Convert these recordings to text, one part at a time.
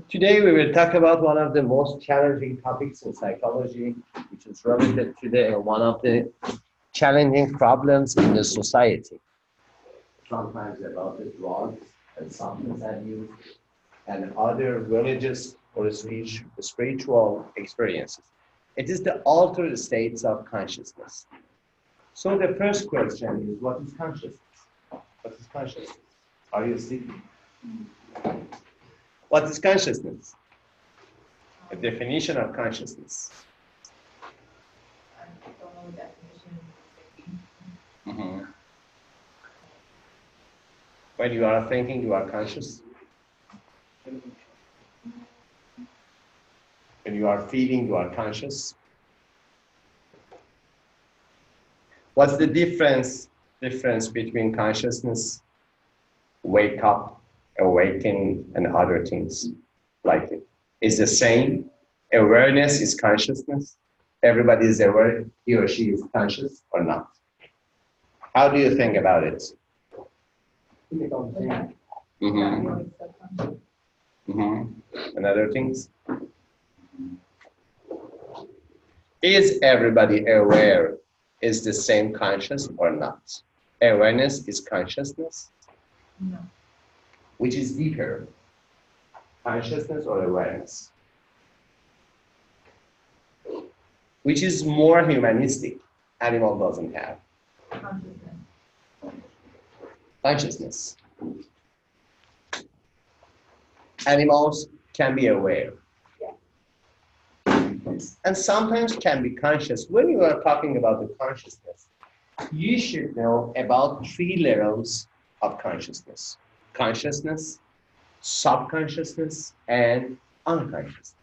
Today we will talk about one of the most challenging topics in psychology, which is related to one of the challenging problems in the society. Sometimes about the drugs and substance abuse and other religious or spiritual experiences. It is the altered states of consciousness. So the first question is, what is consciousness? What is consciousness? Are you sleeping? What is consciousness? A definition of consciousness. I don't know the definition. When you are thinking, you are conscious. When you are feeling, you are conscious. What's the difference between consciousness, wake up, awaken, and other things like it? Is the same. Awareness is consciousness. Everybody is aware he or she is conscious or not. How do you think about it? And other things? Is everybody aware? Is the same conscious or not? Awareness is consciousness? No. Which is deeper? Consciousness or awareness? Which is more humanistic? Animal doesn't have. Consciousness. Animals can be aware. And sometimes can be conscious. When you are talking about the consciousness, you should know about 3 levels of consciousness. Consciousness, subconsciousness, and unconsciousness.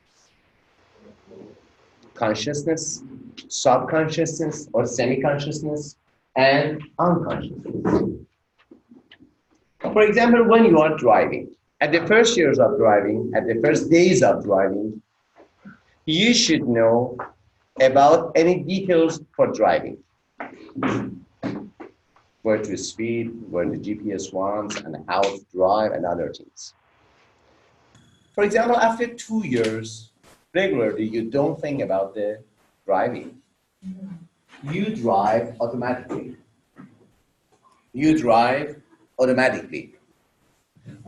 Consciousness, subconsciousness or semi-consciousness, and unconsciousness. For example, when you are driving, at the first years of driving, at the first days of driving, you should know about any details for driving. Where to speed, where the GPS wants, and how to drive, and other things. For example, after 2 years, regularly, you don't think about the driving. You drive automatically. You drive automatically.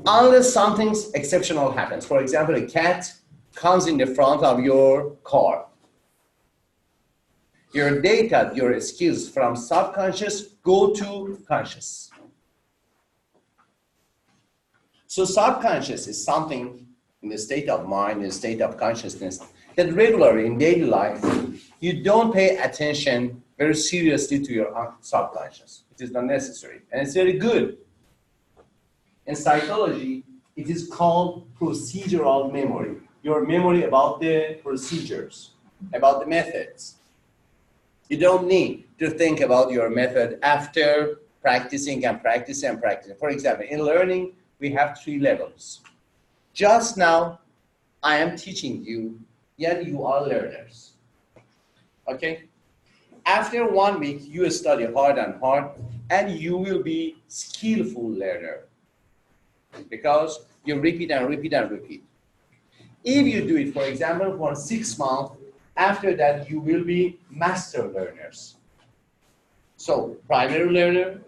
Unless something exceptional happens. For example, a cat comes in the front of your car. Your data, your skills from subconscious go to conscious. So subconscious is something in the state of mind, in the state of consciousness, that regularly in daily life, you don't pay attention very seriously to your subconscious. It is not necessary, and it's very good. In psychology, it is called procedural memory. Your memory about the procedures, about the methods. You don't need to think about your method after practicing and practicing and practicing. For example, in learning, we have 3 levels. Just now, I am teaching you, yet you are learners. Okay? After 1 week, you study hard and hard, and you will be skillful learner. Because you repeat and repeat and repeat. If you do it, for example, for 6 months, after that, you will be master learners. So, primary learner,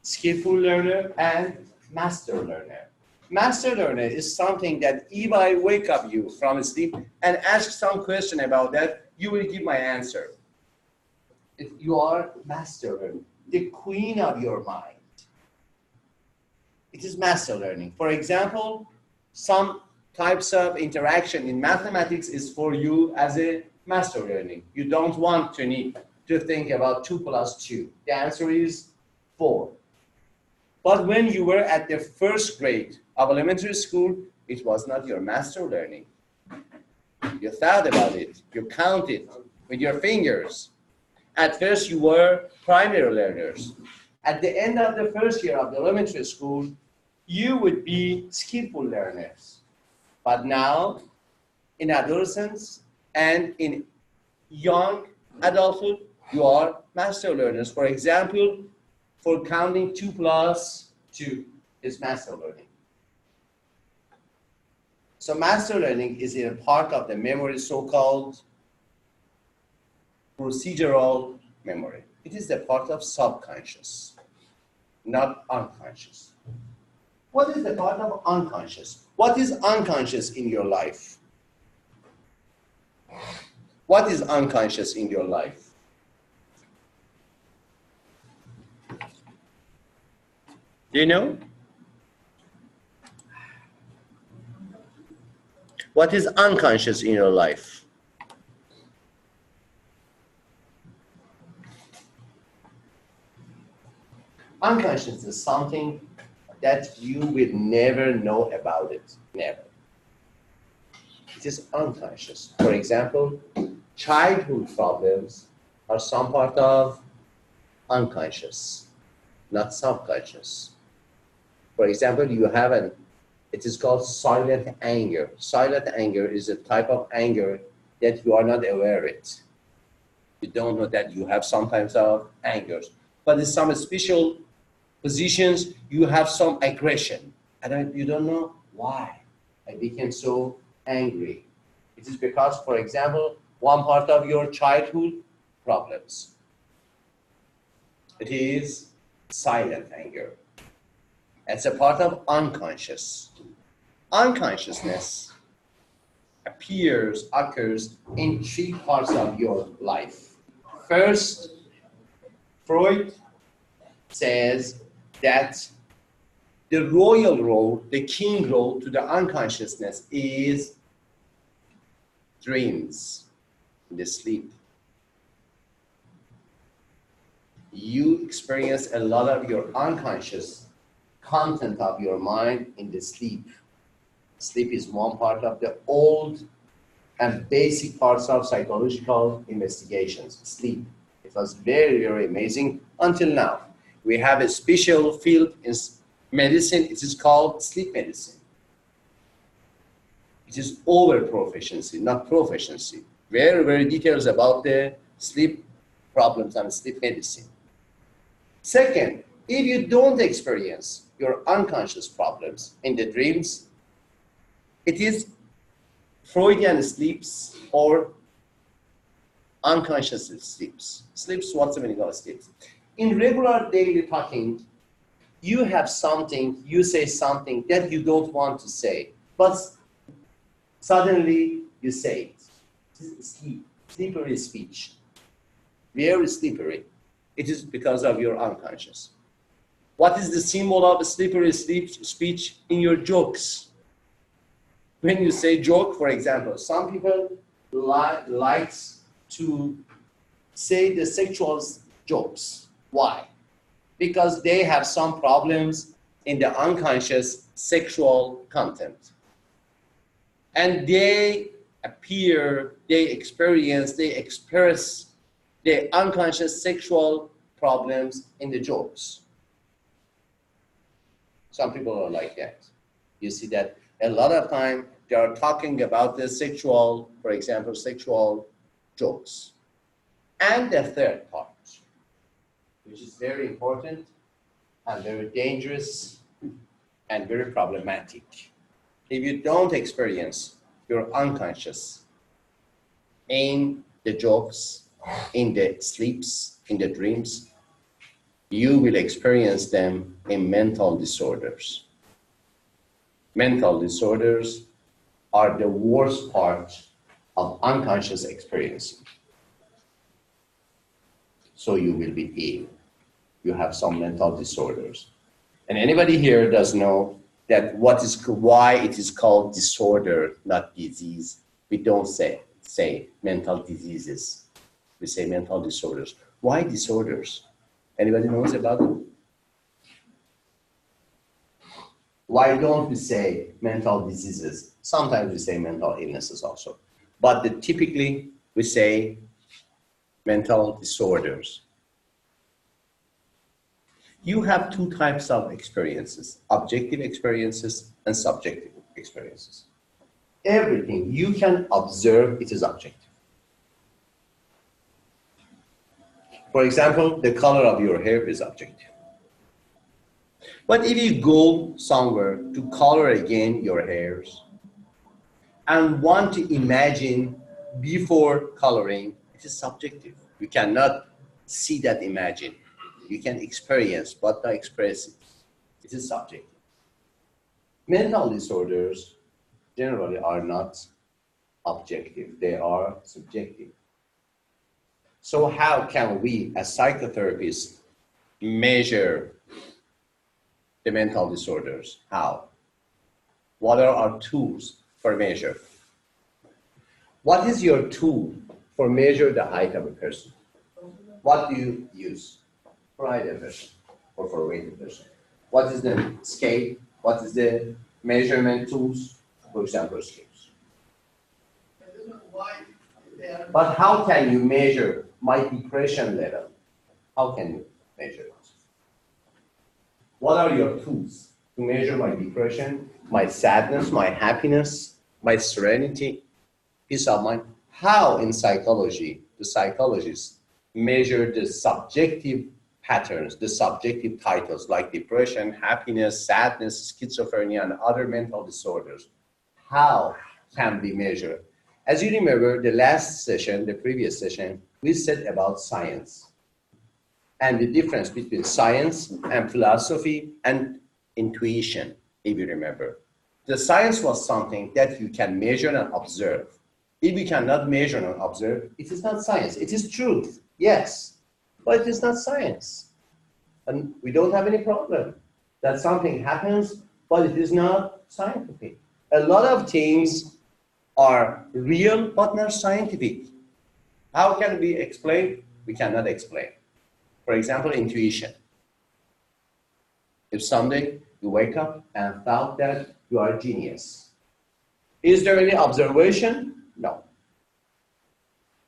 skillful learner, and master learner. Master learner is something that if I wake up you from sleep and ask some question about that, you will give my answer. If you are master learner, the queen of your mind. It is master learning. For example, some types of interaction in mathematics is for you as a master learning. You don't want to need to think about 2 plus 2. The answer is 4. But when you were at the first grade of elementary school, it was not your master learning. You thought about it. You counted with your fingers. At first, you were primary learners. At the end of the first year of the elementary school, you would be skillful learners. But now, in adolescence and in young adulthood, you are master learners. For example, for counting 2 plus 2 is master learning. So master learning is a part of the memory, so-called procedural memory. It is the part of subconscious, not unconscious. What is the part of unconscious? What is unconscious in your life? What is unconscious in your life? Do you know? What is unconscious in your life? Unconscious is something that you will never know about it, never. It is unconscious. For example, childhood problems are some part of unconscious, not subconscious. For example, you have it is called silent anger. Silent anger is a type of anger that you are not aware of it. You don't know that you have some types of angers. But in some special positions, you have some aggression. And you don't know why I became so angry. It is because, for example, one part of your childhood problems. It is silent anger. It's a part of unconscious. Unconsciousness occurs in three parts of your life. First, Freud says that the royal role, the king role to the unconsciousness is dreams, in the sleep. You experience a lot of your unconscious content of your mind in the sleep. Sleep is one part of the old and basic parts of psychological investigations. Sleep. It was very, very amazing until now. We have a special field in medicine. It is called sleep medicine. It is over proficiency, not proficiency. Very, very details about the sleep problems and sleep medicine. Second, if you don't experience your unconscious problems in the dreams, it is Freudian sleeps or unconscious sleeps. Sleeps, what's the meaning of sleeps? In regular daily talking, you have something, you say something that you don't want to say, but suddenly you say it. Sleep, slippery speech, very slippery. It is because of your unconscious. What is the symbol of a slippery speech in your jokes? When you say joke, for example, some people like to say the sexual jokes. Why? Because they have some problems in the unconscious sexual content. And they express their unconscious sexual problems in the jokes. Some people are like that. You see that a lot of time they are talking about the sexual, for example, sexual jokes. And the third part, which is very important and very dangerous and very problematic. If you don't experience your unconscious in the jokes, in the sleeps, in the dreams, you will experience them in mental disorders. Mental disorders are the worst part of unconscious experience. So you will be ill. You have some mental disorders. And anybody here does know that why it is called disorder, not disease. We don't say mental diseases. We say mental disorders. Why disorders? Anybody knows about it? Why don't we say mental diseases? Sometimes we say mental illnesses also. But typically we say mental disorders. You have two types of experiences, objective experiences and subjective experiences. Everything you can observe, it is objective. For example, the color of your hair is objective. But if you go somewhere to color again your hairs, and want to imagine before coloring, it is subjective. You cannot see that imagine. You can experience, but not express it. It is subjective. Mental disorders generally are not objective. They are subjective. So how can we, as psychotherapists, measure the mental disorders? How? What are our tools for measure? What is your tool for measure the height of a person? What do you use for height of a person or for weight of a person? What is the scale? What is the measurement tools? For example, scales. But how can you measure my depression level? How can you measure it? What are your tools to measure my depression, my sadness, my happiness, my serenity, peace of mind? How in psychology, the psychologists measure the subjective patterns, the subjective titles like depression, happiness, sadness, schizophrenia, and other mental disorders? How can we measure? As you remember, the last session, the previous session, we said about science and the difference between science and philosophy and intuition, if you remember. The science was something that you can measure and observe. If you cannot measure and observe, it is not science. It is truth, yes, but it is not science. And we don't have any problem that something happens, but it is not scientific. A lot of things are real, but not scientific. How can we explain? We cannot explain. For example, intuition. If someday you wake up and thought that you are a genius, is there any observation? No.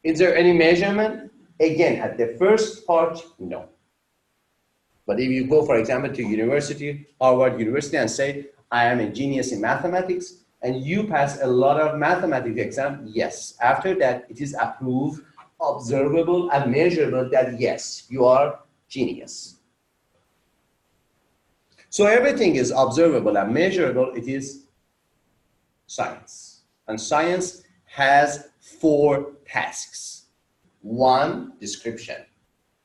Is there any measurement? Again, at the first part, no. But if you go, for example, to university, Harvard University, and say, I am a genius in mathematics, and you pass a lot of mathematics exam, yes. After that, it is approved, observable, and measurable that, yes, you are genius. So everything is observable and measurable. It is science. And science has 4 tasks. 1, description.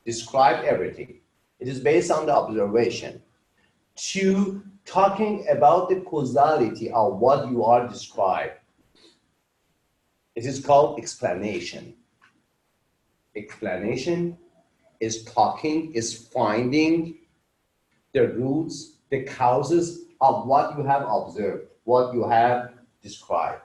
Describe everything. It is based on the observation. 2, talking about the causality of what you are described. It is called explanation. Explanation is talking, is finding the roots, the causes of what you have observed, what you have described.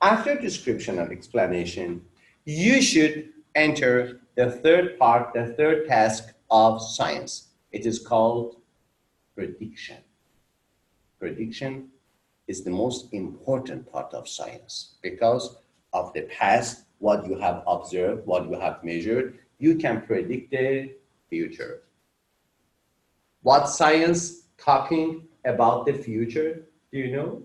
After description and explanation, you should enter the 3rd part, the 3rd task of science. It is called prediction. Prediction is the most important part of science because of the past, what you have observed, what you have measured, you can predict the future. What science talking about the future, do you know?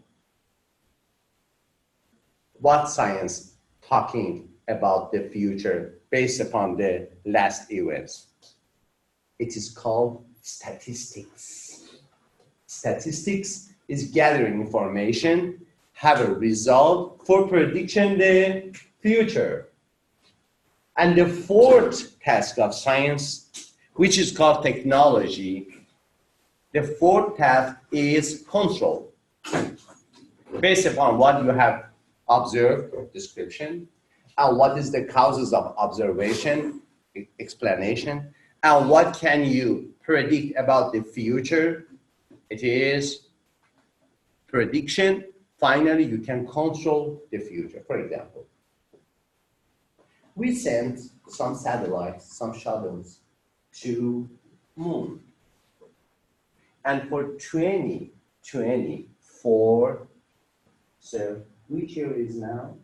What science talking about the future based upon the last events? It is called statistics. Statistics is gathering information, have a result for prediction the future. And the 4th task of science, which is called technology, the 4th task is control. Based upon what you have observed, description, and what is the causes of observation, explanation, and what can you predict about the future, it is prediction. Finally, you can control the future. For example, we sent some satellites, some shuttles to moon. And for 2024, so which year is now?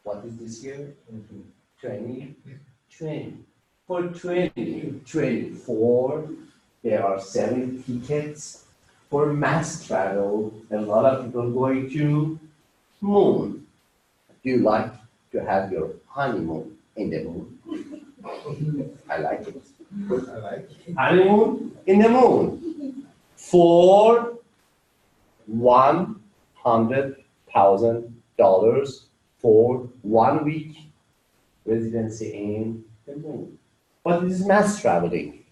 What is this year? 2020. For 2024, there are selling tickets for mass travel. A lot of people going to moon. Do you like to have your honeymoon in the moon? I like it. I like it. Honeymoon in the moon. For $100,000 for 1 week residency in the moon. But it is mass traveling,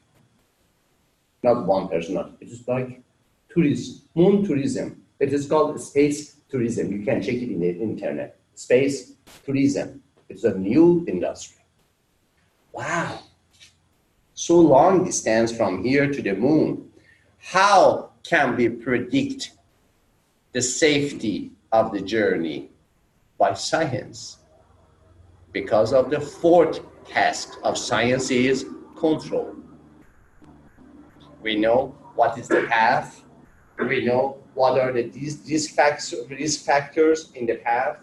not one person. It is like tourism, moon tourism. It is called space tourism. You can check it in the internet. Space tourism. It's a new industry. Wow. So long distance from here to the moon. How can we predict the safety of the journey? By science. Because of the fourth task of science is control. We know what is the path. We know what are the risk factors in the path.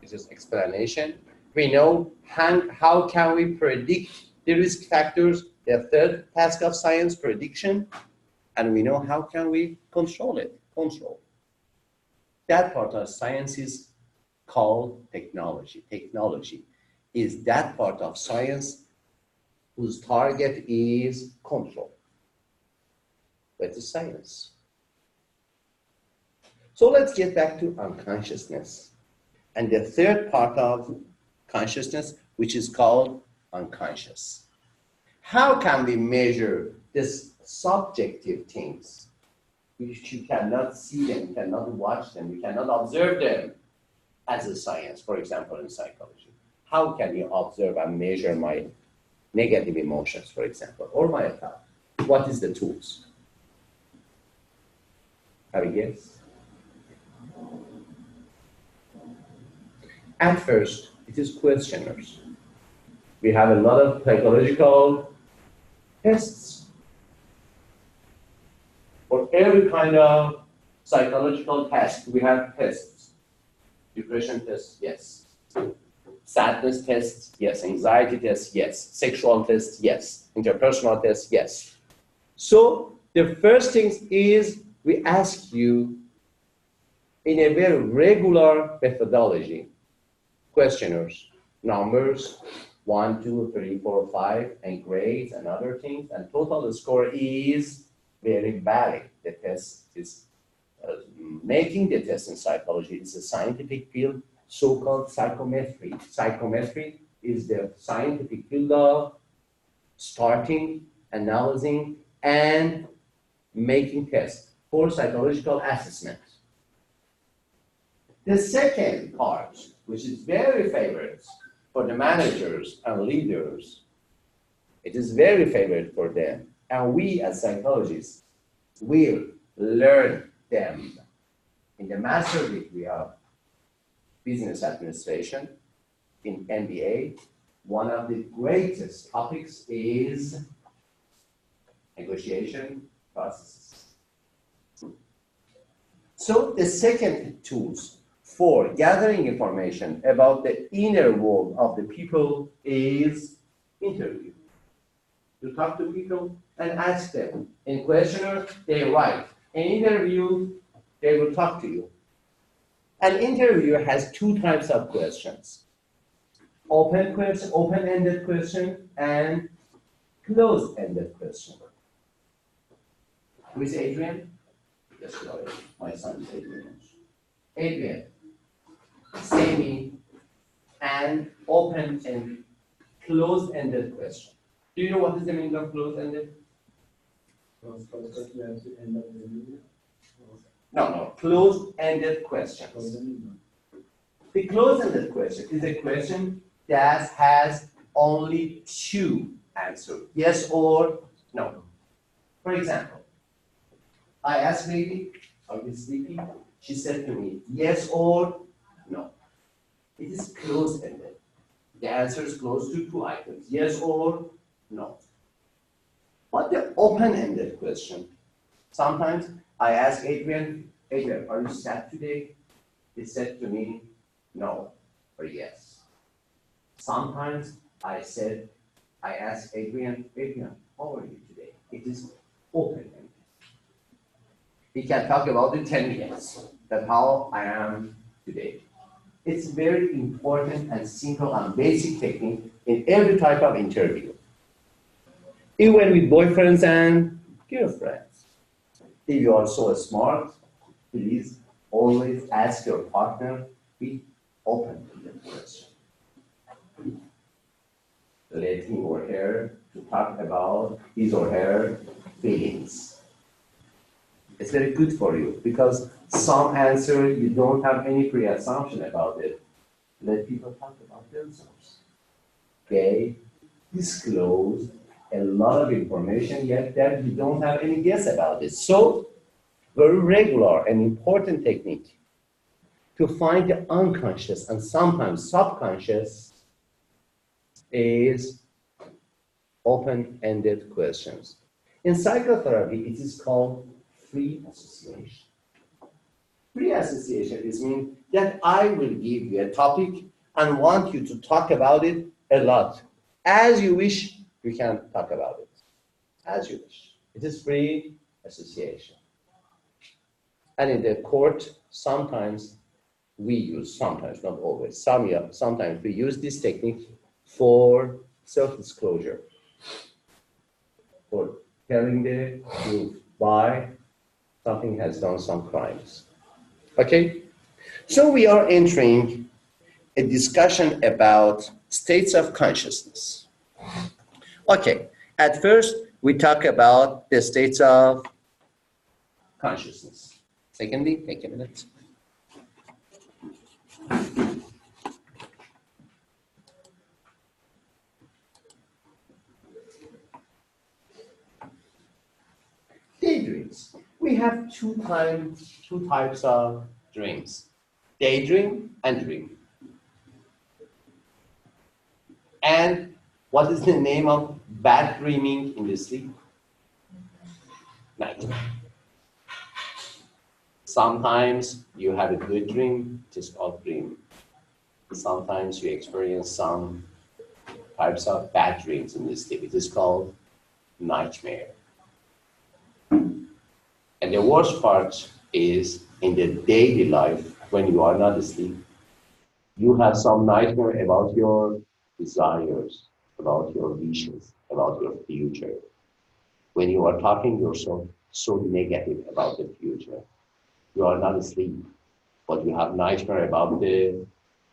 This is explanation. We know how can we predict the risk factors, the third task of science, prediction, and we know how can we control it, control. That part of science is called technology. Technology is that part of science whose target is control. That is science. So let's get back to unconsciousness. And the third part of consciousness, which is called unconscious. How can we measure these subjective things? Which you cannot see them, you cannot watch them, you cannot observe them as a science, for example, in psychology. How can you observe and measure my negative emotions, for example, or my thought? What is the tools? Have a guess? At first, it is questionnaires. We have a lot of psychological tests. For every kind of psychological test, we have tests. Depression tests, yes. Sadness tests, yes. Anxiety tests, yes. Sexual tests, yes. Interpersonal tests, yes. So the first thing is we ask you in a very regular methodology, questionnaires, numbers, 1, 2, 3, 4, 5, and grades and other things, and total score is very valid. The test is making the test in psychology is a scientific field, so-called psychometry. Psychometry is the scientific field of starting, analyzing, and making tests for psychological assessment. The second part, which is very favorite for the managers and leaders, it is very favorite for them. And we as psychologists will learn them. In the master degree of business administration, in MBA, one of the greatest topics is negotiation processes. So the second tools for gathering information about the inner world of the people is interview. You talk to people and ask them. In questionnaire, they write. In interview, they will talk to you. An interview has two types of questions. Open-ended question and closed-ended question. Who is Adrian? Yes, sorry. My son is Adrian. Adrian, say me an open and closed-ended question. Do you know what is the meaning of closed-ended? No, closed-ended questions. The closed-ended question is a question that has only two answers, yes or no. For example, I asked lady, are you sleeping? She said to me, yes or no. It is closed-ended. The answer is close to two items, yes or no. But the open-ended question, sometimes I ask Adrian, are you sad today? He said to me, no or yes. Sometimes I ask Adrian, how are you today? It is open-ended. He can talk about it 10 minutes, that's how I am today. It's very important and simple and basic technique in every type of interview. Even with boyfriends and girlfriends. If you are so smart, Please always ask your partner, be open to the question. Let him or her to talk about his or her feelings. It's very good for you because some answer you don't have any pre-assumption about it. Let people talk about themselves. They disclose a lot of information yet that you don't have any guess about it. So, very regular and important technique to find the unconscious and sometimes subconscious is open-ended questions. In psychotherapy, it is called free association. Free association is mean that I will give you a topic and want you to talk about it a lot. As you wish, you can talk about it. As you wish. It is free association. And in the court, sometimes we use, sometimes, not always, sometimes we use this technique for self-disclosure, for telling the truth why something has done some crimes. Okay? So we are entering a discussion about states of consciousness. Okay, at first we talk about the states of consciousness. Secondly, take a minute. Daydreams. We have two types of dreams. Daydream and dream. And what is the name of bad dreaming in the sleep? Nightmare. Sometimes you have a good dream, it is called dream. Sometimes you experience some types of bad dreams in the sleep. It is called nightmare. And the worst part is in the daily life, when you are not asleep, you have some nightmare about your desires, about your wishes, about your future. When you are talking yourself so negative about the future, you are not asleep, but you have nightmare about the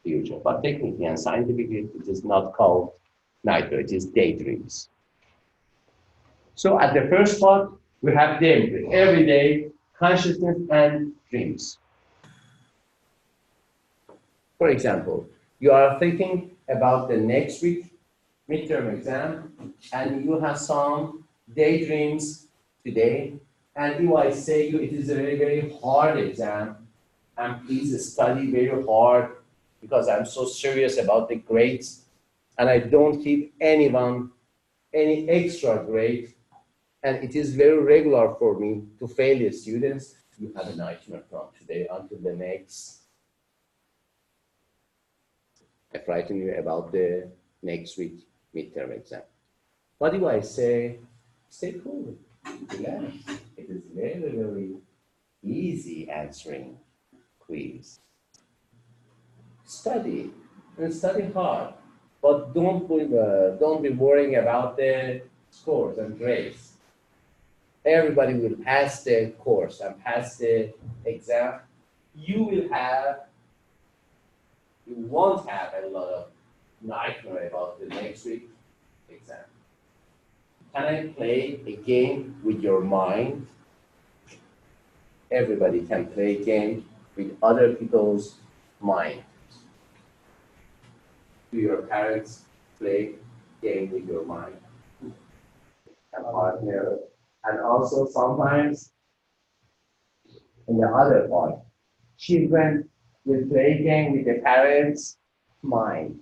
future. But technically and scientifically, it is not called nightmare, it is daydreams. So at the first part, we have daydream, everyday consciousness and dreams. For example, you are thinking about the next week midterm exam, and you have some daydreams today. And if I say you it is a very, very hard exam, and please study very hard because I'm so serious about the grades, and I don't give anyone any extra grade, and it is very regular for me to fail the students. You have a nightmare from today until the next. I frighten you about the next week midterm exam. What do I say? Stay cool, relax. It is very, very easy answering quiz. Study and study hard, but don't be worrying about the scores and grades. Everybody will pass the course and pass the exam. You won't have a lot of nightmare about the next week exam. Can I play a game with your mind? Everybody can play a game with other people's mind. Do your parents play game with your mind? A partner. And also sometimes in the other part, children will play game with the parents' mind.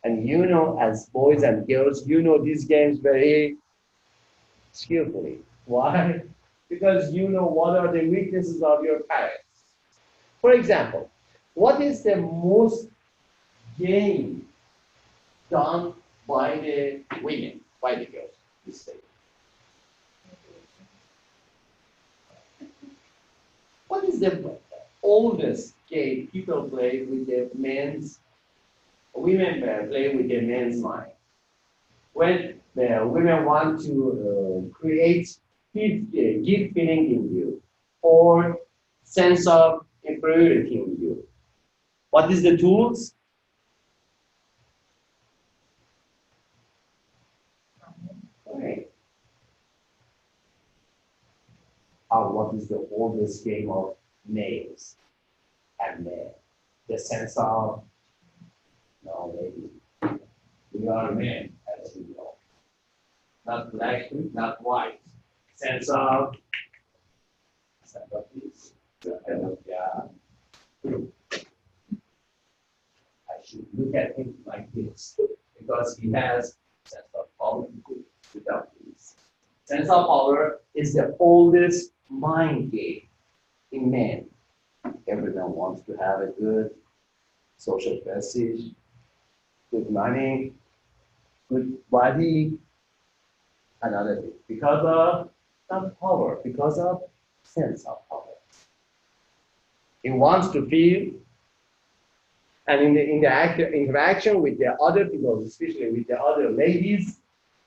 And you know, as boys and girls, you know these games very skillfully. Why? Because you know what are the weaknesses of your parents. For example, what is the most game done by the women, by the girls, this day? What is the oldest game people play with the women play with the men's mind? When the women want to create gift feeling in you, or sense of inferiority in you. What is the tools? Okay. What is the oldest game of males and men? The sense of, no, maybe we are men, as you know. Not black, not white. Sense of this. Yeah. I should look at him like this because he has sense of power without this. Sense of power is the oldest mind game in man. Everyone wants to have a good social prestige, good money, good body, another thing. Because of not power, because of sense of power. He wants to feel, and in the interaction with the other people, especially with the other ladies,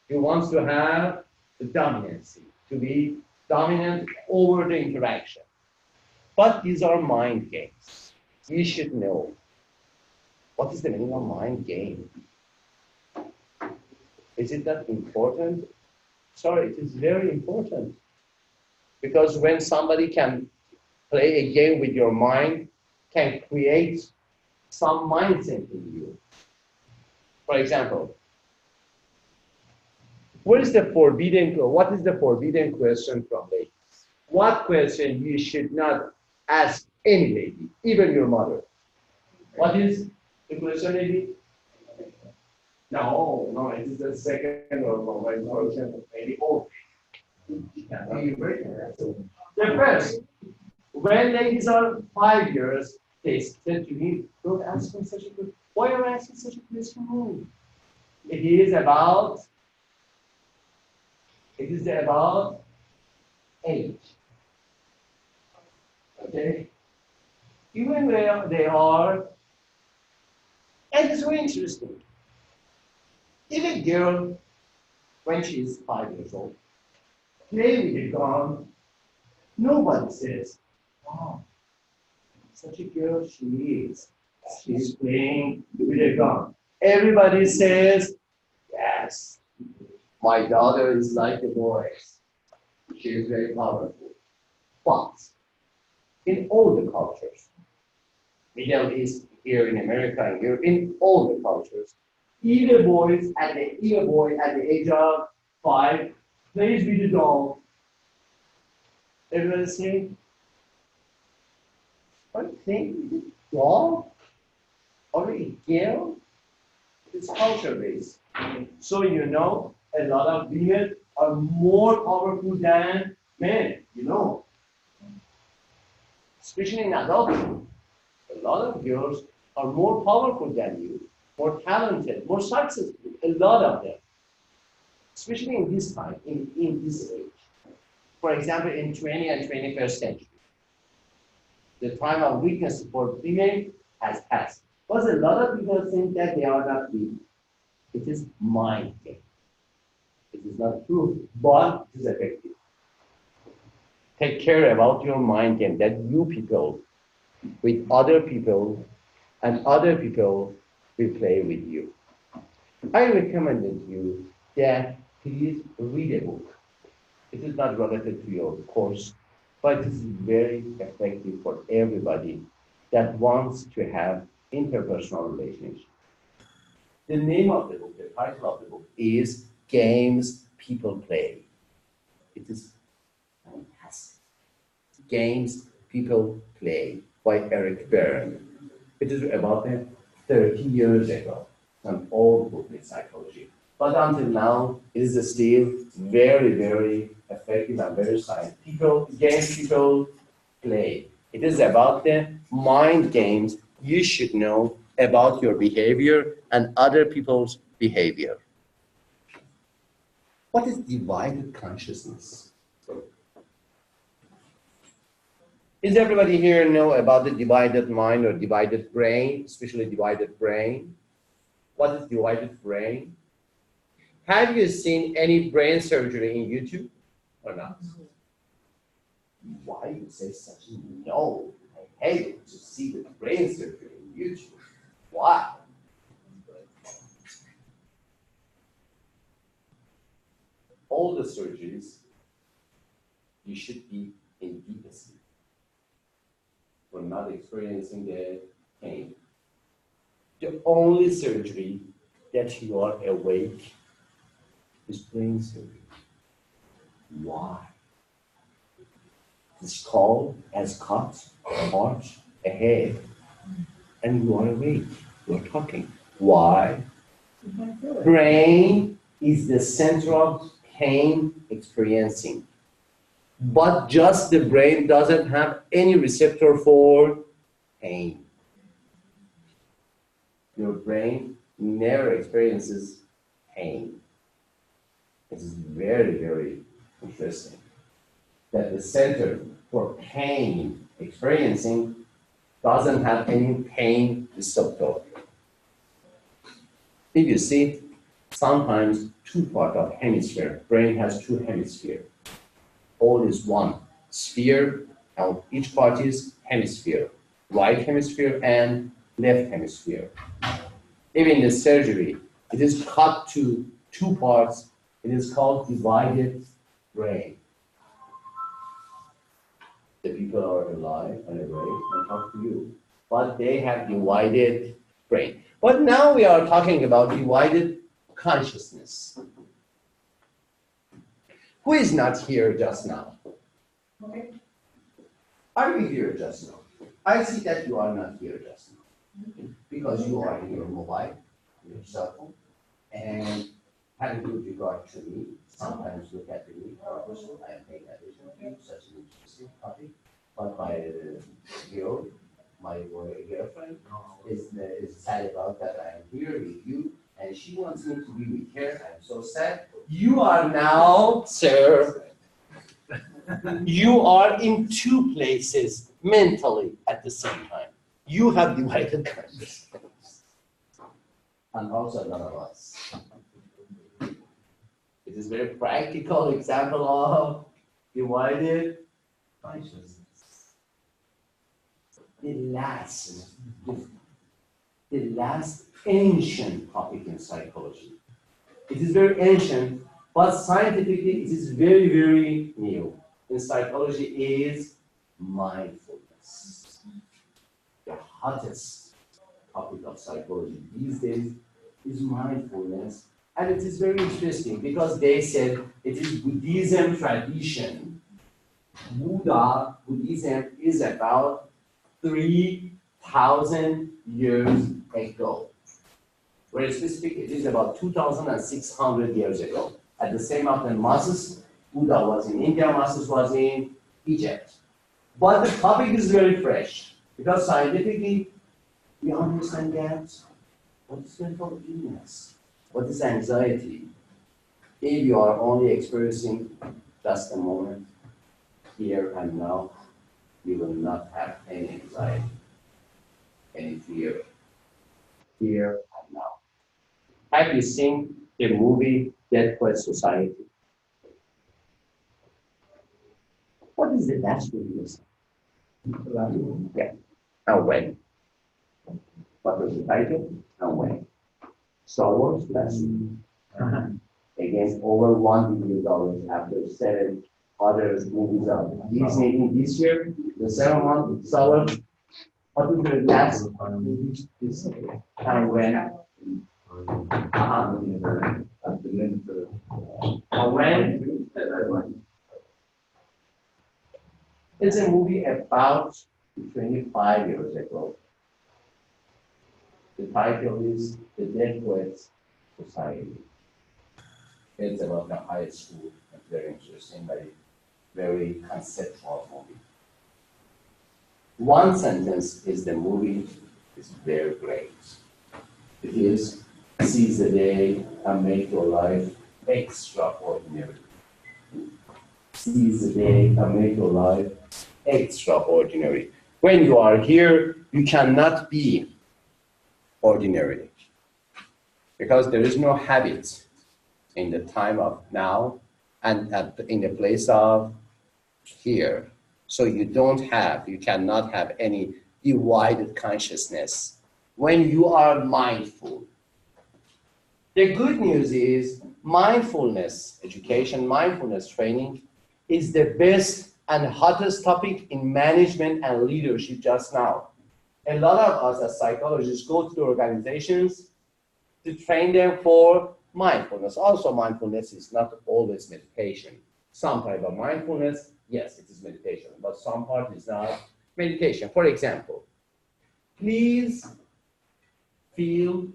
he wants to have the dominancy, to be dominant over the interaction. But these are mind games. You should know what is the meaning of mind game. Is it that important? Sorry, it is very important. Because when somebody can play a game with your mind, can create some mindset in you. For example, what is the forbidden question from ladies? What question you should not ask any lady, even your mother? What is the question, lady? No, it is the second or question, maybe old. The first, when ladies are 5 years, they said to me, don't ask me such a question. Why are you asking such a question? It is about age. Okay? Even where they are, and it's very interesting. If a girl, when she is 5 years old, play with a gun, nobody says, wow, such a girl she is. She's playing with a gun. Everybody says, yes, my daughter is like the boys. She is very powerful. But in all the cultures, Middle East, here in America, and Europe, in all the cultures, either boy at the age of 5 plays with a doll. Everybody say, what thing? Is it doll? Or a girl? It's culture-based. So you know, a lot of women are more powerful than men, you know. Especially in adulthood. A lot of girls are more powerful than you, more talented, more successful, a lot of them. Especially in this time, in this age. For example, in 20th and 21st century, the time of weakness for women has passed. Because a lot of people think that they are not weak. It is mind game. It is not true, but it is effective. Take care about your mind game that you people with other people and other people will play with you. I recommended you that please read a book. It is not related to your course, but it is very effective for everybody that wants to have interpersonal relationships. The name of the book, the title of the book is Games People Play. It is fantastic. Games People Play by Eric Berne. It is about 30 years ago, an old book in psychology. But until now, it is still very, very effective and very scientific. Games people play. It is about the mind games you should know about your behavior and other people's behavior. What is divided consciousness? Is everybody here know about the divided mind or divided brain, especially divided brain? What is divided brain? Have you seen any brain surgery in YouTube or not? Why you say such a no? I hate to see the brain surgery in YouTube. Why? All the surgeries, you should be in deep sleep. We're not experiencing the pain. The only surgery that you are awake is brain surgery. Why? The skull has cut, arch, a head, and you are awake. You are talking. Why? You can't feel it. Brain is the central pain experiencing. But just the brain doesn't have any receptor for pain. Your brain never experiences pain. This is very, very interesting. That the center for pain experiencing doesn't have any pain receptor. If you see, sometimes two part of hemisphere, brain has two hemisphere. All is one sphere, and each part is hemisphere, right hemisphere and left hemisphere. Even the surgery, it is cut to two parts. It is called divided brain. The people are alive and awake and talk to you, but they have divided brain. But now we are talking about divided consciousness. Who is not here just now? Okay. Are you here just now? I see that you are not here just now because you are in your mobile, your cell phone, and having good regard to me. Sometimes look at me, also I am paying attention to you, such an interesting topic. But my girl, my girlfriend, is sad about that I am here with you, and she wants me to be with her. I'm so sad. You are now, sir. You are in two places mentally at the same time. You have divided consciousness. And also none of us. It is a very practical example of divided consciousness. The last ancient topic in psychology. It is very ancient, but scientifically it is very, very new. In psychology is mindfulness. The hottest topic of psychology these days is mindfulness. And it is very interesting because they said it is Buddhism tradition. Buddhism is about 3,000 years ago. Very specific, it is about 2,600 years ago. At the same mountain, Moses, Buddha was in India, Moses was in Egypt. But the topic is very fresh because scientifically we understand that what is mental illness, what is anxiety. If you are only experiencing just a moment, here and now, you will not have any anxiety, any fear, here and now. Have you seen the movie Dead Poets Society? What is the last movie you saw? Yeah. And when? What was the title? And when? Star Wars last year. Against over $1 billion after 7 other movies of Disney in this year. The 7th one, Star Wars. What was the last movie this year? And when? When? It's a movie about 25 years ago. The title is The Dead Poets Society. It's about the high school. It's very interesting, very conceptual movie. One sentence is the movie is very great. It is, seize the day and make your life extraordinary. Seize the day and make your life extraordinary. When you are here, you cannot be ordinary because there is no habit in the time of now and in the place of here. So you cannot have any divided consciousness when you are mindful. The good news is mindfulness education, mindfulness training is the best and hottest topic in management and leadership just now. A lot of us as psychologists go to organizations to train them for mindfulness. Also, mindfulness is not always meditation. Some type of mindfulness, yes, it is meditation, but some part is not meditation. For example, please feel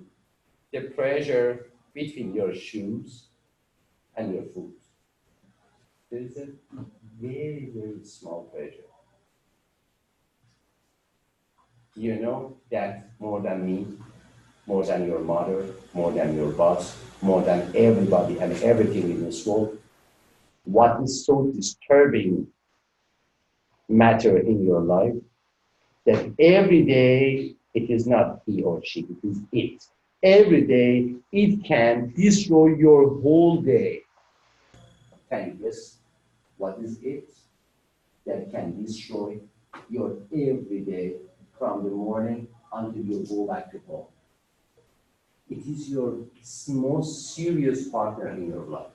the pressure between your shoes and your foot. There is a very, very small pressure. You know that more than me, more than your mother, more than your boss, more than everybody and everything in this world, what is so disturbing matter in your life that every day it is not he or she, it is it. Every day it can destroy your whole day. Can you guess what is it that can destroy your every day from the morning until you go back to home? It is your most serious partner in your life.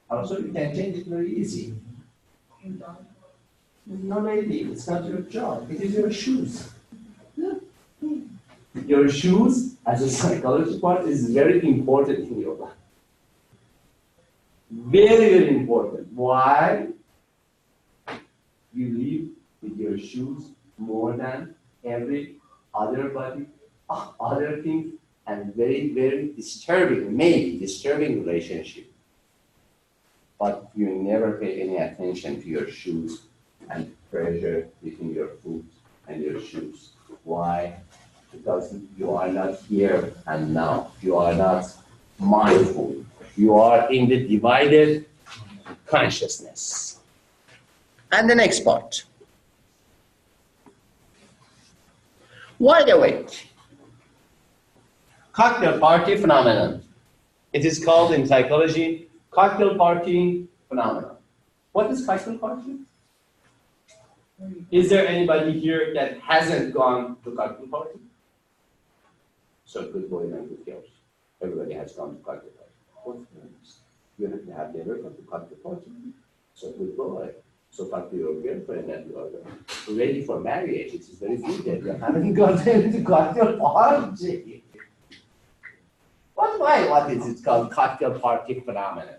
Also, you can change it very easy. You don't. No, lady, it's not your job. It is your shoes. Your shoes, as a psychology part, is very important in your life. Very, very important. Why? You live with your shoes more than every other body, other things, and very, very disturbing, maybe disturbing relationship. But you never pay any attention to your shoes and pressure between your foot and your shoes. Why? Because you are not here and now. You are not mindful. You are in the divided consciousness. And the next part. Wide awake. Cocktail party phenomenon. It is called in psychology cocktail party phenomenon. What is cocktail party? Is there anybody here that hasn't gone to cocktail party? So good boys and good girls. Everybody has gone to cocktail party. What's next? You have never gone to cocktail party. So good boy. So talk to your girlfriend and you are ready for marriage. It is very good that you haven't gotten to cocktail party. What is it called cocktail party phenomenon?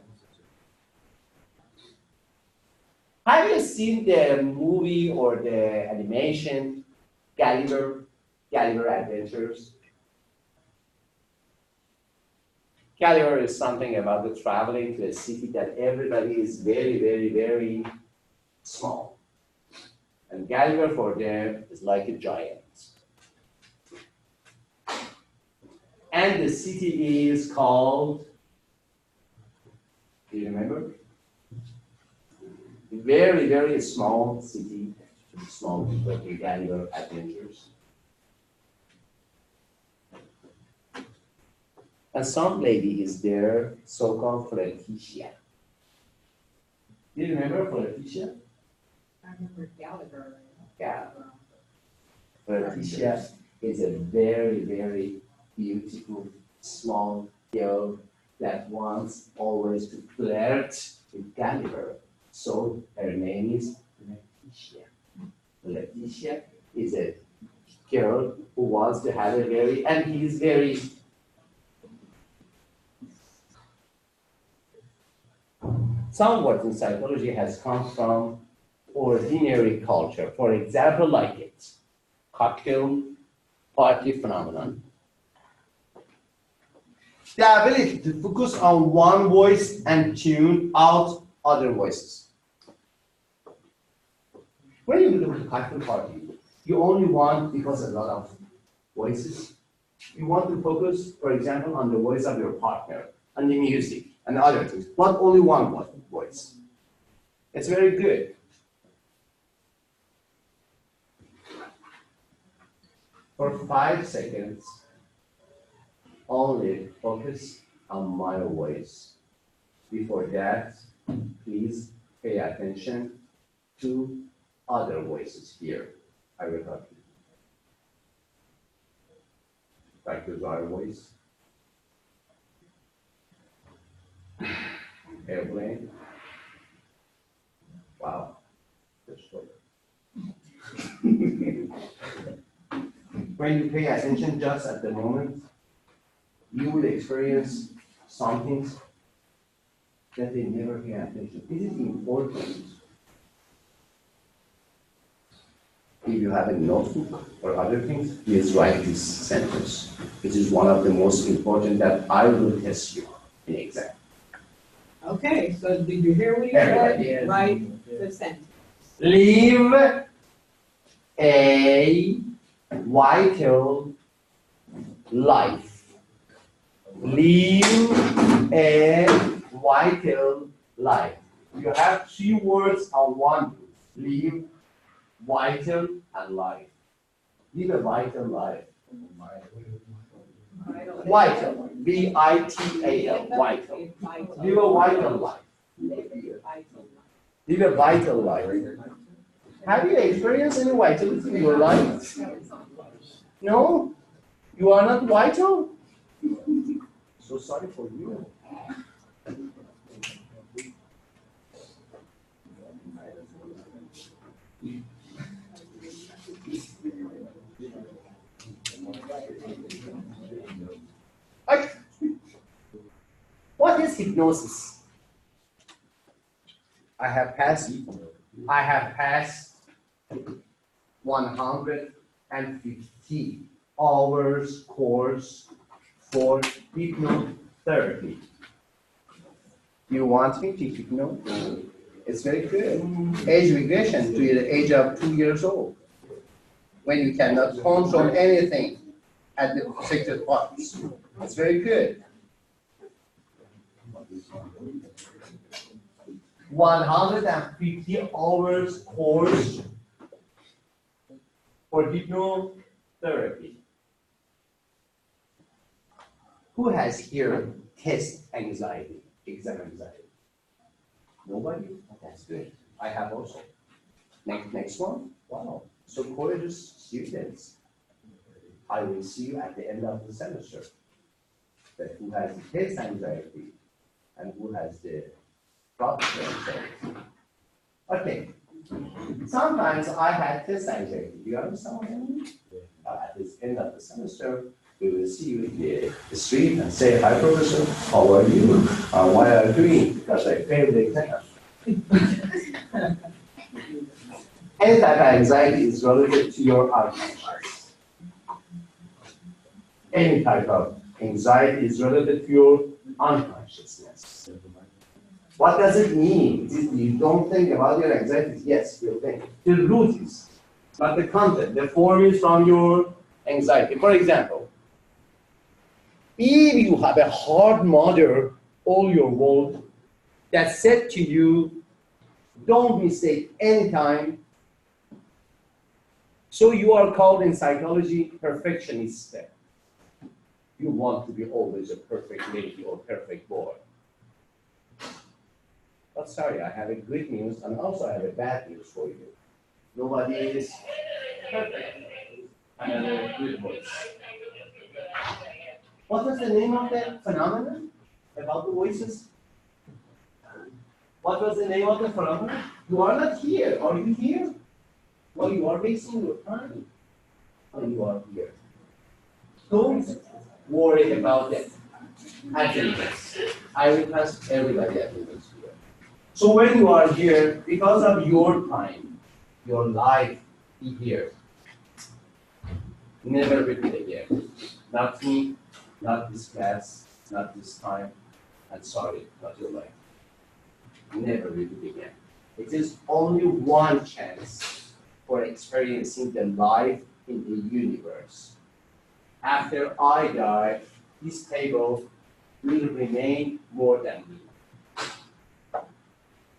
Have you seen the movie or the animation Gulliver Adventures? Gulliver is something about the traveling to a city that everybody is very, very, very small. And Gulliver for them is like a giant. And the city is called, do you remember? Very, very small city, small people in Gulliver Adventures. And some lady is there, so-called Fleticia. Do you remember Fleticia? I remember Gallagher. Yeah. Fleticia is a very, very beautiful, small girl that wants always to flirt with Gulliver. So her name is Leticia. Leticia is a girl who wants to have a very, and he is very, somewhat in psychology has come from ordinary culture. For example, like it, cocktail party phenomenon. The ability to focus on one voice and tune out other voices. When you look at cocktail party, you only want, because a lot of voices, you want to focus, for example, on the voice of your partner, and the music, and other things, not only one voice. It's very good. For 5 seconds, only focus on my voice. Before that, please pay attention two other voices here. I will help you. Back to our voice. Airplane. Wow. That's short. When you pay attention just at the moment, you will experience some things that they never pay attention. This is important. If you have a notebook or other things, please write this sentence. This is one of the most important that I will test you in exam. Okay, so did you hear what he Everybody, said? yes. Write the sentence. Live a vital life. Live a vital life. You have 3 words on one group. Live, vital, and life. Live a vital life. Vital. V-I-T-A-L. Vital. Live a vital life. Live a vital life. Have you experienced any vitality in your life? No? You are not vital? So sorry for you. Okay. What is hypnosis? I have passed 150 hours course for hypnotherapy. You want me to hypno? It's very good. Age regression to the age of 2 years old, when you cannot control anything at the affected parts. It's very good. 150 hours course for hypnotherapy. Who has here test anxiety, exam anxiety? Nobody? That's good. I have also. Next one. Wow. So courageous students. I will see you at the end of the semester. That who has test anxiety and who has the problem anxiety. Okay. Sometimes I had test anxiety. Do you understand what I mean? At the end of the semester, we will see you in the street and say, "Hi, professor. How are you? What are you doing?" Because I failed the exam. Any type of anxiety is related to your unconscious. Any type of anxiety is related to your unconsciousness. What does it mean? You don't think about your anxieties. Yes, you think. The root is, not the content. The form is from your anxiety. For example, if you have a hard mother all your world that said to you, don't mistake any time. So you are called in psychology perfectionist. You want to be always a perfect lady or perfect boy. But sorry, I have a good news and also I have a bad news for you. Nobody is perfect. Another good voice. What was the name of that phenomenon about the voices? What was the name of the phenomenon? You are not here. Are you here? Well, you are wasting your time when you are here. Don't worry about that. Attendance. I will pass everybody attendance here. So when you are here, because of your time, your life here, never repeat again. Not me, not this class, not this time, and sorry, not your life. Never repeat again. It is only one chance for experiencing the life in the universe. After I die, this table will remain more than me.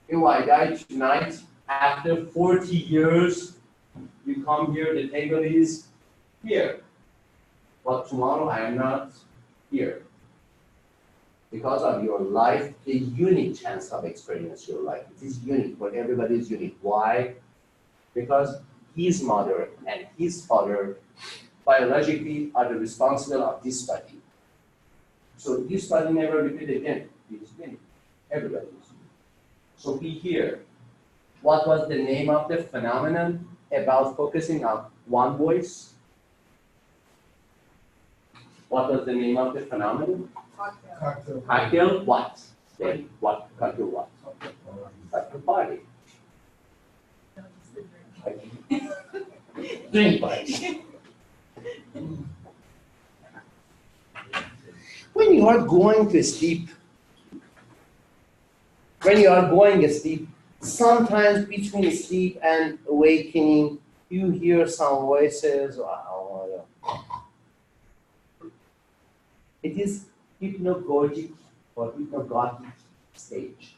If I die tonight, after 40 years, you come here, the table is here. But tomorrow I am not here. because of your life, the unique chance of experience your life. It is unique, but everybody is unique. Why? Because his mother and his father biologically are the responsible of this study. So this study never repeat again. It is unique. Everybody is unique. So be here. What was the name of the phenomenon about focusing on one voice? What was the name of the phenomenon? Cocktail. Cocktail what? Then what? Cocktail what? Cocktail party. Drink party. When you are going to sleep, sometimes between sleep and awakening, you hear some voices. It is hypnagogic or hypnagogic stage.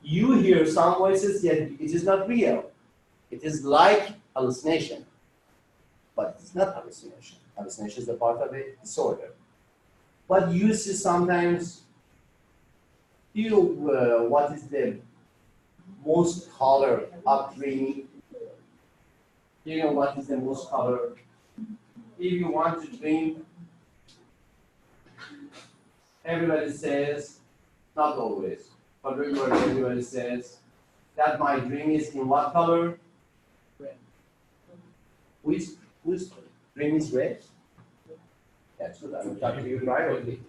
You hear some voices, yet it is not real. It is like hallucination, but it's not hallucination. Hallucination is a part of a disorder. But you see sometimes, what is the most color of dreaming? Do you know what is the most color? If you want to dream, everybody says, not always, but regularly everybody says that my dream is in what color? Red. Whose dream is red? That's good. I'm talking to you privately.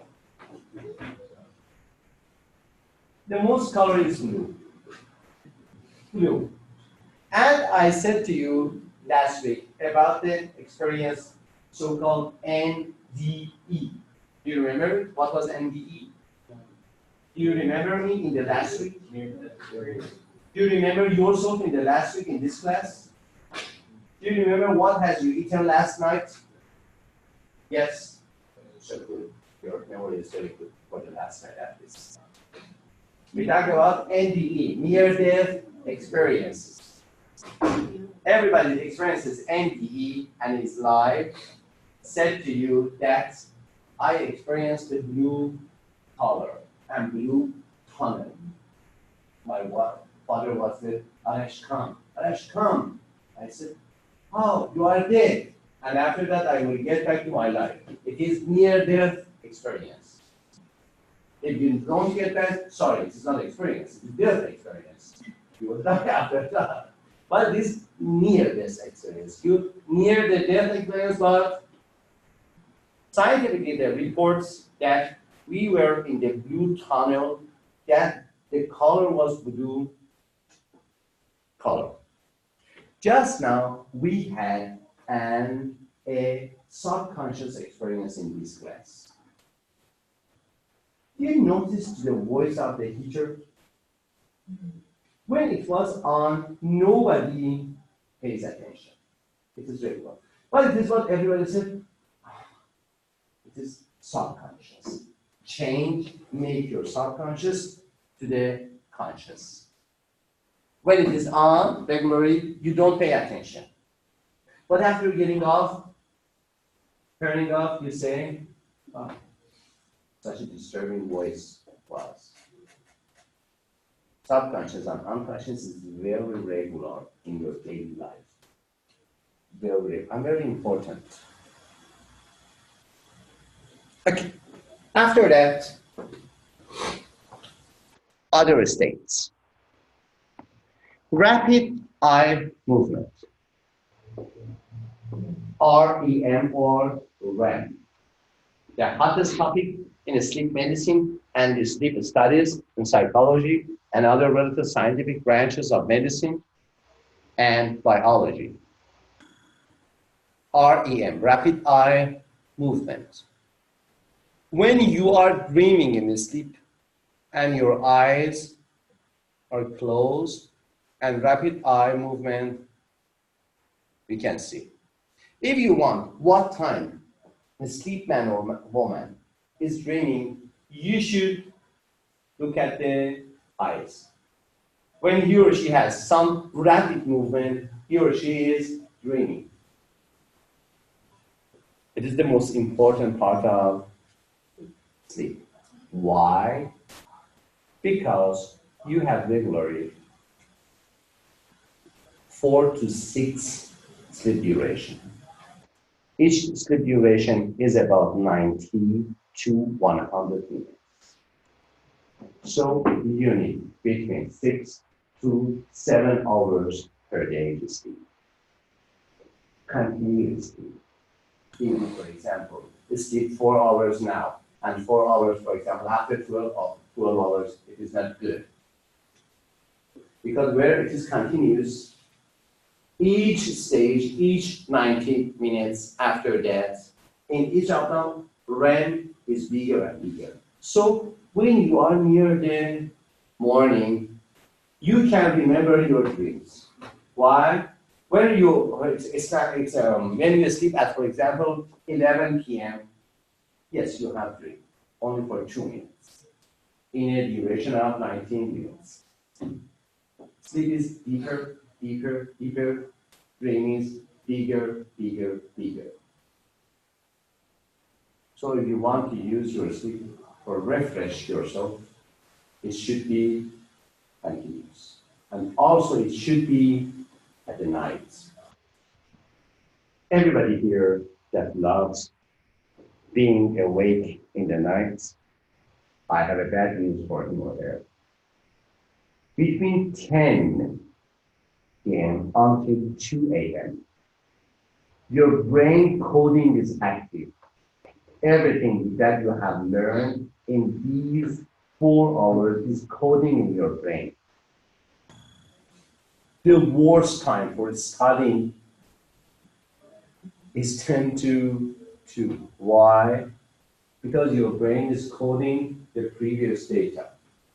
The most color is blue. Blue. And I said to you last week about the experience so-called NDE. Do you remember what was NDE? Do you remember me in the last week? Do you remember yourself in the last week in this class? Do you remember what has you eaten last night? Yes. So good. Your memory is very good for the last night at least. We talk about NDE, near-death experiences. Everybody experiences NDE and is live said to you that I experienced the blue color and blue tunnel. My father was the Arash, come. Arash, come. I said, oh, you are dead. And after that, I will get back to my life. It is near-death experience. If you don't get back, sorry, it is not experience, it is death experience. You will die after that. But this near-death experience, you near the death experience, but scientifically there are reports that we were in the blue tunnel, that the color was blue color. Just now, we had a subconscious experience in this class. Do you notice the voice of the teacher? When it was on, nobody pays attention. It is regular. But it is what everybody said. It is subconscious. Make your subconscious to the conscious. When it is on regularly, you don't pay attention. But after getting off, turning off, you say, oh, such a disturbing voice was. Subconscious and unconscious is very regular in your daily life. Very important. Okay. After that, other states. Rapid eye movement. REM or REM. The hottest topic in sleep medicine and the sleep studies in psychology and other related scientific branches of medicine and biology. REM, rapid eye movement. When you are dreaming in sleep and your eyes are closed and rapid eye movement, we can see. If you want, what time a sleep man or woman is dreaming, you should look at the eyes. When he or she has some rapid movement, he or she is dreaming. It is the most important part of sleep. Why? Because you have regularly 4 to 6 sleep duration. Each sleep duration is about 90 to 100 minutes. So you need between 6 to 7 hours per day to sleep. Continuously. Even, for example, sleep 4 hours now, and 4 hours, for example, after 12 hours, it is not good. Because where it is continuous, each stage, each 90 minutes after that, in each of them, REM is bigger and bigger. So when you are near the morning, you can remember your dreams. Why? When when you sleep at, for example, 11 p.m., yes, you have dream, only for 2 minutes, in a duration of 19 minutes. Sleep is deeper, deeper, deeper. Dream is bigger, bigger, bigger. So if you want to use your sleep or refresh yourself, it should be continuous. And also it should be at the night. Everybody here that loves being awake in the night, I have a bad news for him or there. Between 10 p.m. until 2 a.m., your brain coding is active. Everything that you have learned in these 4 hours is coding in your brain. The worst time for studying is 10 to 2. Why? Because your brain is coding the previous data.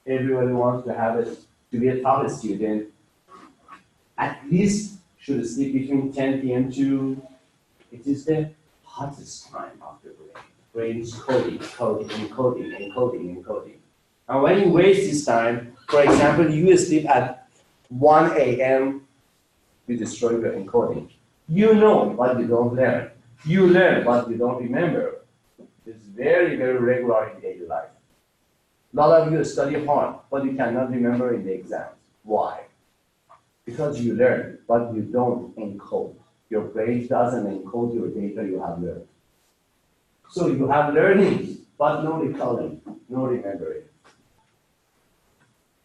Everybody wants to have it to be a top student. At least should sleep between 10 p.m. to, it is the hottest time of the brain. Brain is coding, coding, encoding, encoding, encoding. And when you waste this time, for example, you sleep at 1 a.m., you destroy your encoding. You know what you don't learn. You learn what you don't remember. It's very, very regular in daily life. A lot of you study hard, but you cannot remember in the exams. Why? Because you learn, but you don't encode. Your brain doesn't encode your data you have learned. So you have learning, but no recalling, no remembering.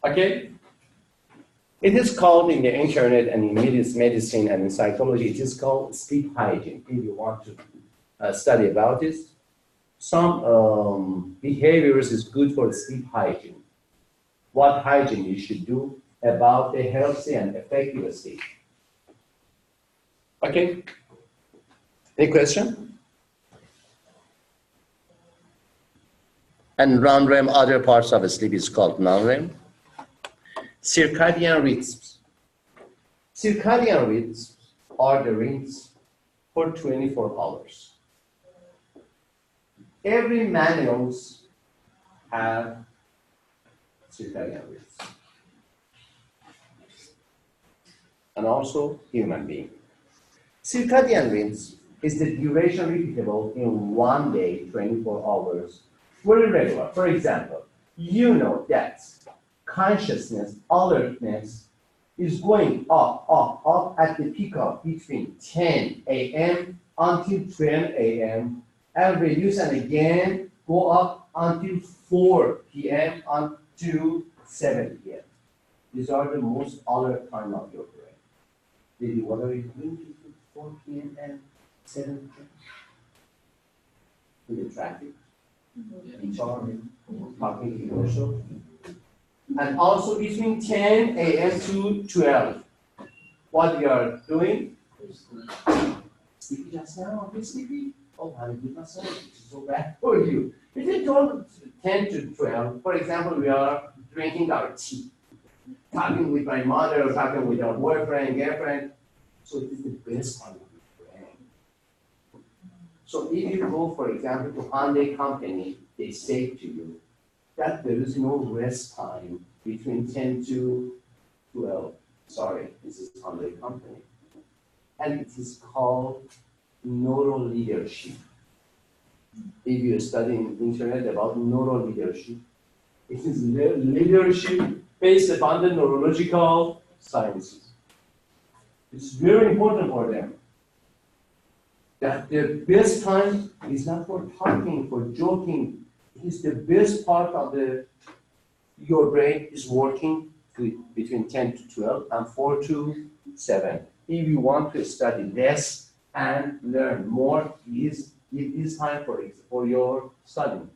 Okay? It is called in the internet and in medicine and in psychology, it is called sleep hygiene. If you want to study about this, some behaviors is good for sleep hygiene. What hygiene you should do about a healthy and effective sleep. Okay? Any question? And non-REM, other parts of sleep is called non-REM. Circadian rhythms. Circadian rhythms are the rhythms for 24 hours. Every mammals have circadian rhythms. And also human beings. Circadian rhythms is the duration repeatable in 1 day, 24 hours, very regular. For example, you know that consciousness, alertness is going up, up, up at the peak of between 10 a.m. until 12 a.m. and reduce and again go up until 4 p.m. until 7 p.m. These are the most alert time of your brain. Maybe what are you doing between 4 p.m. and 7 p.m.? In the traffic, talking to yourself. And also between 10 a.m. to 12. What we are doing? Sleepy just now? Are you sleepy? Oh, I did not say it's so bad for you. Between 10 to 12, for example, we are drinking our tea, talking with my mother, or talking with our boyfriend, girlfriend. So it is the best time of your brain. So if you go, for example, to Hyundai company, they say to you that there is no rest time between 10 to 12. Sorry, this is Hyundai company. And it is called neural leadership. If you study in internet about neural leadership, it is leadership based upon the neurological sciences. It's very important for them. That the best time is not for talking, for joking. It is the best part of your brain is working between 10 to 12 and 4 to 7. If you want to study less and learn more, it is time for your studying.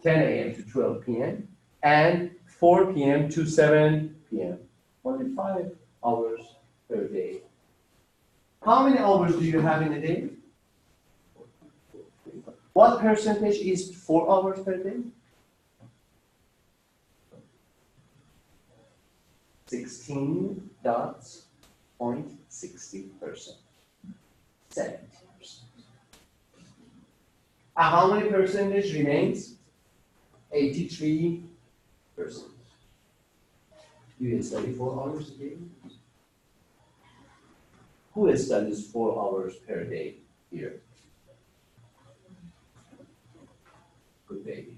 10 a.m. to 12 p.m. and 4 p.m. to 7 p.m. Only 5 hours per day. How many hours do you have in a day? What percentage is 4 hours per day? 16.60%. 70%. And how many percentage remains? 83%. You study 4 hours a day? Who studies 4 hours per day here? Good baby.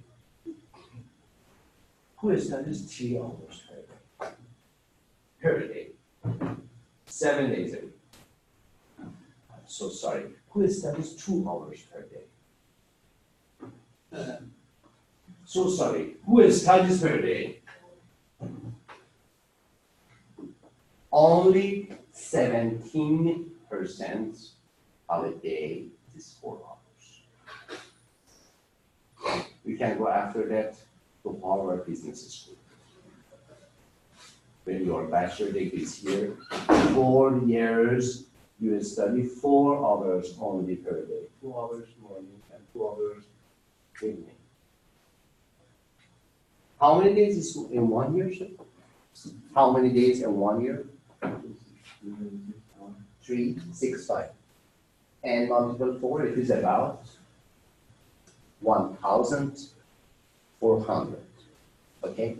Who studies 3 hours per day? Per day. 7 days a week. I'm so sorry. Who studies 2 hours per day? So sorry. Who studies per day? Only 17% of a day is 4 hours. We can go after that to Harvard Business School. When your bachelor degree is here, 4 years, you will study 4 hours only per day. 2 hours morning and 2 hours evening. How many days is in 1 year, sir? How many days in 1 year? 3, 6, 5. And multiple 4, it is about 1,400. Okay?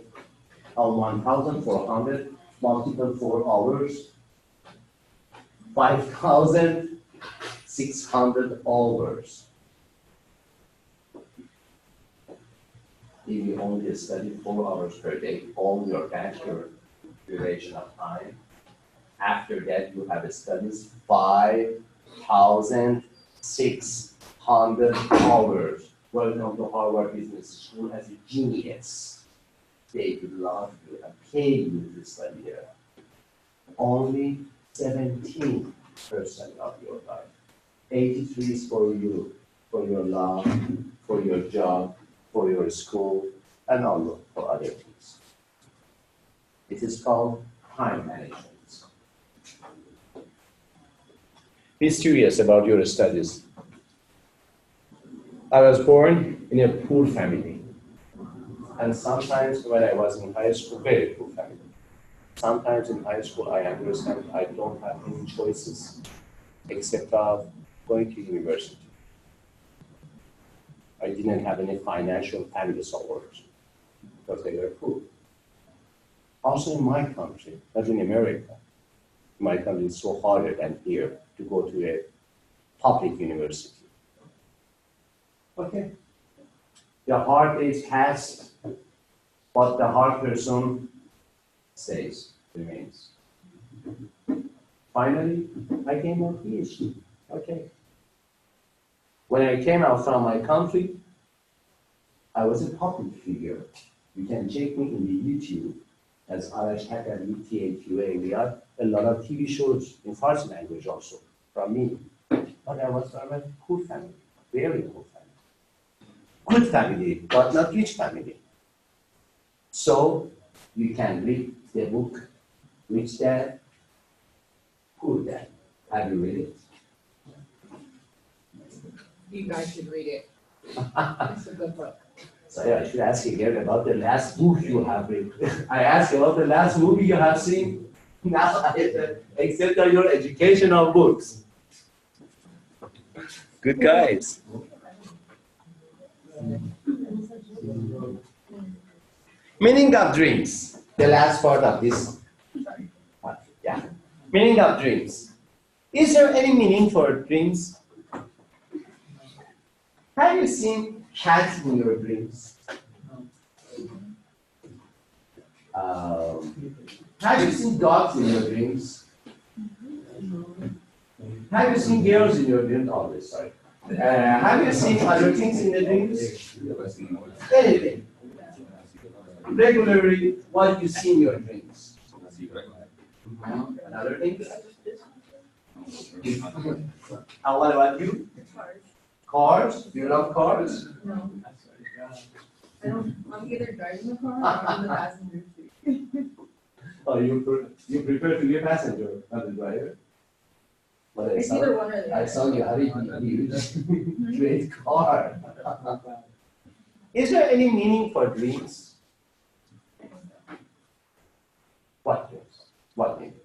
On 1,400 multiple 4 hours, 5,600 hours. If you only study 4 hours per day, all your bachelor duration of time, after that you have studies 5,600 hours. Welcome to Harvard Business School as a genius. They will love you and pay you to study here. Only 17% of your life. 83 is for you, for your love, for your job, for your school, and also for other things. It is called time management. Be serious about your studies. I was born in a poor family. And sometimes when I was in high school, very poor family. Sometimes in high school, I understand I don't have any choices except of going to university. I didn't have any financial family support because they were poor. Also in my country, not in America, my country is so harder than here to go to a public university. Okay. The hard days passed, but the hard person stays, remains. Finally, I came on PhD. Okay. When I came out from my country, I was a public figure. You can check me in the YouTube as Arash Hakari, TAQA. We have a lot of TV shows in Farsi language also from me. But I was from a poor family, very poor family. Good family, but not rich family. So you can read the book, Rich Dad, Poor Dad. Have you read it? You guys should read it. It's a good book. So yeah, I should ask you again about the last book you have read. I asked you about the last movie you have seen. Now I accept your educational books. Good guys. Meaning of dreams. The last part of this. Yeah. Meaning of dreams. Is there any meaning for dreams? Have you seen cats in your dreams? Have you seen dogs in your dreams? Have you seen girls in your dreams? Always, sorry. Have you seen other things in the dreams? Anything. Regularly, what you see in your dreams? And other things? What about you? Cars? Do you love cars? No. I don't, I'm either driving the car or I'm the passenger seat. Oh, you prefer to be a passenger, not a driver? But It's either one or the I other. saw you have a huge, great car. Is there any meaning for dreams? What dreams? What meaning?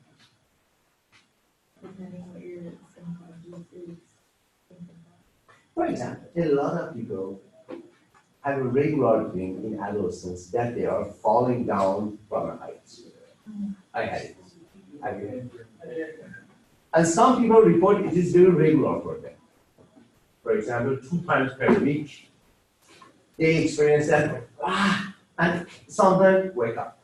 Depending what your subconscious is thinking about. For example, a lot of people have a regular dream in adolescence that they are falling down from a height. I had it. Have you had it? And some people report it is very regular for them. For example, 2 times per week, they experience that, and sometimes wake up.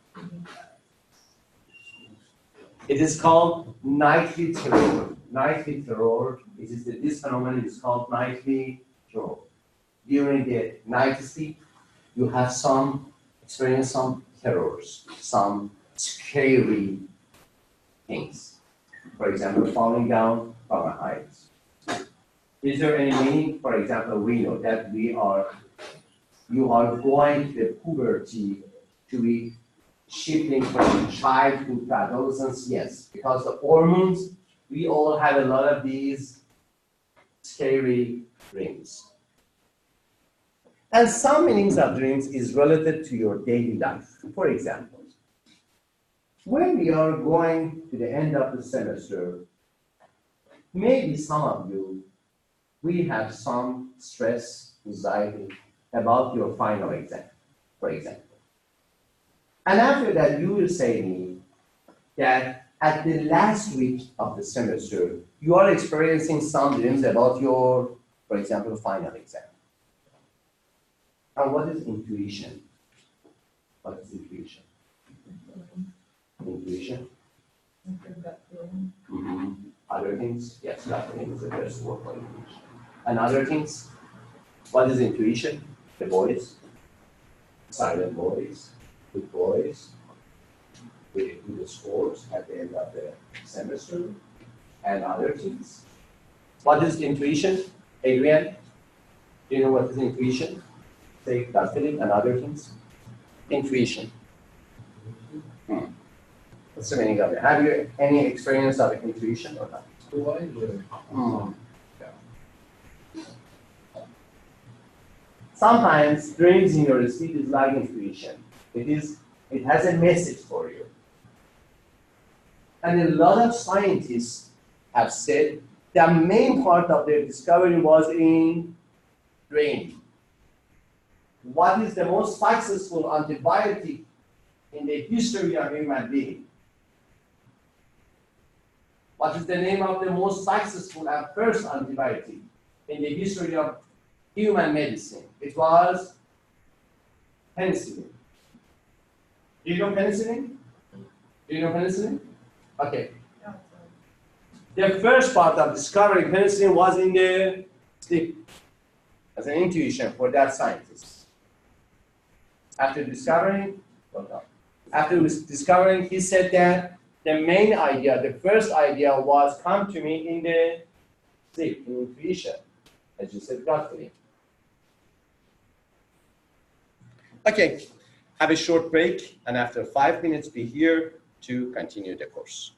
It is called nightly terror. Nightly terror, this phenomenon is called nightly terror. During the night sleep, you have experience some terrors, some scary things. For example, falling down from a height. Is there any meaning? For example, we know that you are going to the puberty to be shifting from childhood to adolescence, yes, because the hormones, we all have a lot of these scary dreams. And some meanings of dreams is related to your daily life. For example, when we are going to the end of the semester, maybe some of you, we have some stress, anxiety about your final exam, for example. And after that, you will say to me that at the last week of the semester, you are experiencing some dreams about your, for example, final exam. And what is intuition? What is intuition? Intuition? Mm-hmm. Other things? Yes, gut feeling is the best word for intuition. And other things? What is intuition? The voice, silent voice, good voice, with the scores at the end of the semester, and other things. What is intuition? Adrian, do you know what is intuition? Say gut feeling and other things. Intuition. What's the meaning of it? Have you any experience of intuition or not? Sometimes dreams in your sleep is like intuition. It has a message for you. And a lot of scientists have said the main part of their discovery was in dream. What is the most successful antibiotic in the history of human being? What is the name of the most successful and first antibiotic in the history of human medicine? It was penicillin. Do you know penicillin? Do you know penicillin? Okay. The first part of discovering penicillin was in the sleep, as an intuition for that scientist. After discovering, he said that the main idea, the first idea was come to me in the sleep, in intuition, as you said, gut feeling. Okay, have a short break, and after 5 minutes, be here to continue the course.